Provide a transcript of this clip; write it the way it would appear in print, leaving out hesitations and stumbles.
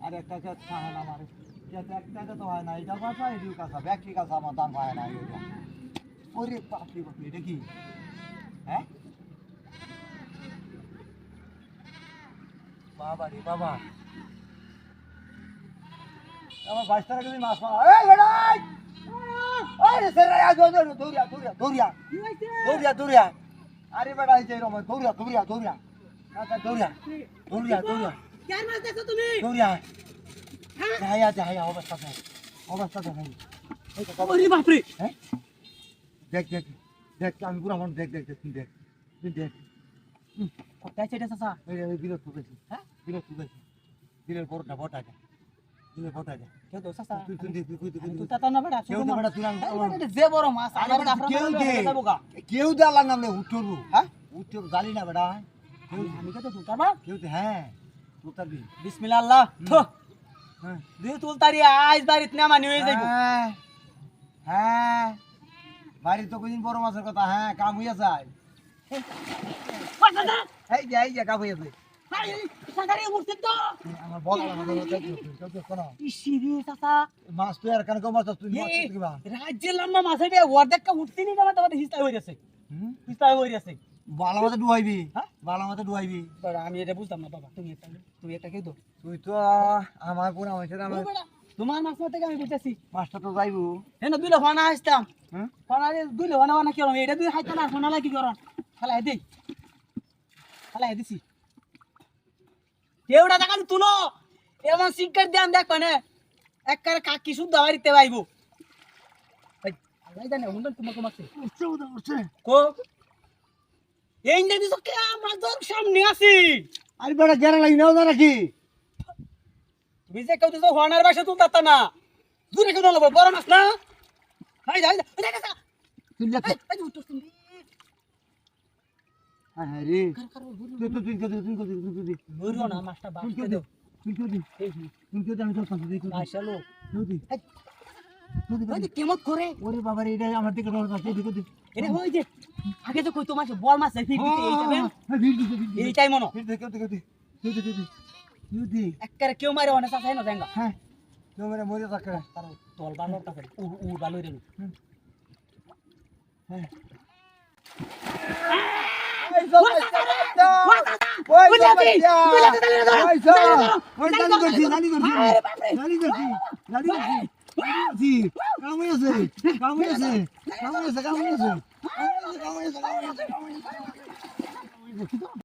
আর একটা খায় না আমার একটা তো হয় না এটা কথা এদিকে কাঁচা ব্যাগটি কাঁচা আমার দাম হয় না ওরে বাপরে বাপরে এটা কি হ্যাঁ বাবা রে বাবা আমার 22 টাকা কেজি মাছ পাওয়া এই বেড়াই আরে সেরা দৌড়িয়া আরে বেড়া এই যে এরকম দৌড়িয়া কাকা দৌড়িয়া কেন মাছ দেখছো তুমি? দৌড়িয়া হায়া অবস্থা ভাই ওরে বাপ রে হ্যাঁ দেখ আমি পুরো আমার দেখ তুই দেখ কোথায় ছেড়ে চাচা? এই বিরত তুলেছি হ্যাঁ বিরত তুলেছি দিলের বড়টা দিলের বড়টা কেউ তো চাচা তুই তুই তাতা না বেটা কেউ দে বেটা তুই এটা যে বড় মাছ আরে বেটা কেউ দে আল্লাহর নাম নে উঠবো হ্যাঁ উঠব জানি না বেটা আমি কত তুলতাবা? কেউ দে হ্যাঁ তুলতাবি বিসমিল্লাহ আল্লাহ হ্যাঁ দুই তুলতারি আইজ বাড়িতে না মানি হয়ে যাইবো। হ্যাঁ বাড়ি তো কদিন বড় মাছের কথা হ্যাঁ কাম হইয়া যায় এই যে কাম হইয়া যায় সাদারে উঠতে তো আমার বল কোন ইসিরি চাচা মাছ তুই আর কেন মাছ তুই মাছ কিবা রাজ্যের লম্বা মাছ এটা অর্ধেক কা উঠতে নি না তোমাদের হিস্তা হই গেছে বালা মাথা ডুবাইবি হ্যাঁ বালা মাথা ডুবাইবি আমি এটা বুঝতাম না বাবা তুমি একটা কে দো তুই তো আমার পুরা হইছে আমার তোমার মাছ মারতে আমি বুঝতেছি মাছটা তো যাইবো হেন দুইলে ফানা আসতাম হ্যাঁ ফানা দুইলে ফানা কি করম এটা দুই হাইতা না ফানা লাগি করম খালাই দেই খালাই দিছি কেউডা টাকা তুলো এমন সিগারেট দেন দেখ মানে একবারে কাকি শুদ্ধ বাড়িতে পাইবো ভাই আলাই জানে হুন্ডন তোমাকে মারছে উঠছে কো এই নেদি তো কে আমার দর সামনে আছি আরে বড় গেরা লাগি নাও না নাকি তুমি যে কেউ তো হওয়ার বাসা তুলতা না দূরে কেউ লাগবে বড় মাছ না হাই হাই তুই লেখ আরে তুই বড় না মাছটা বাঁচতে দাও তুই আমি তো পাঁচ দিই মাশাআল্লাহ নদী ওই কেমন করে ওরে বাবা রে এটা আমার দিকে রোজ আছে দিকে দি এটা হই যে আগে তো কই তোমার বল মাছ ফিট দিতে এইটা বেন এইটাই মনো দিদি একবারে কেউ মারে অনেক আছে না জাঙ্গা হ্যাঁ কেউ মেরে মরে থাকে তার তল বানর কাছে উ বালু রে হ্যাঁ কামড়েছে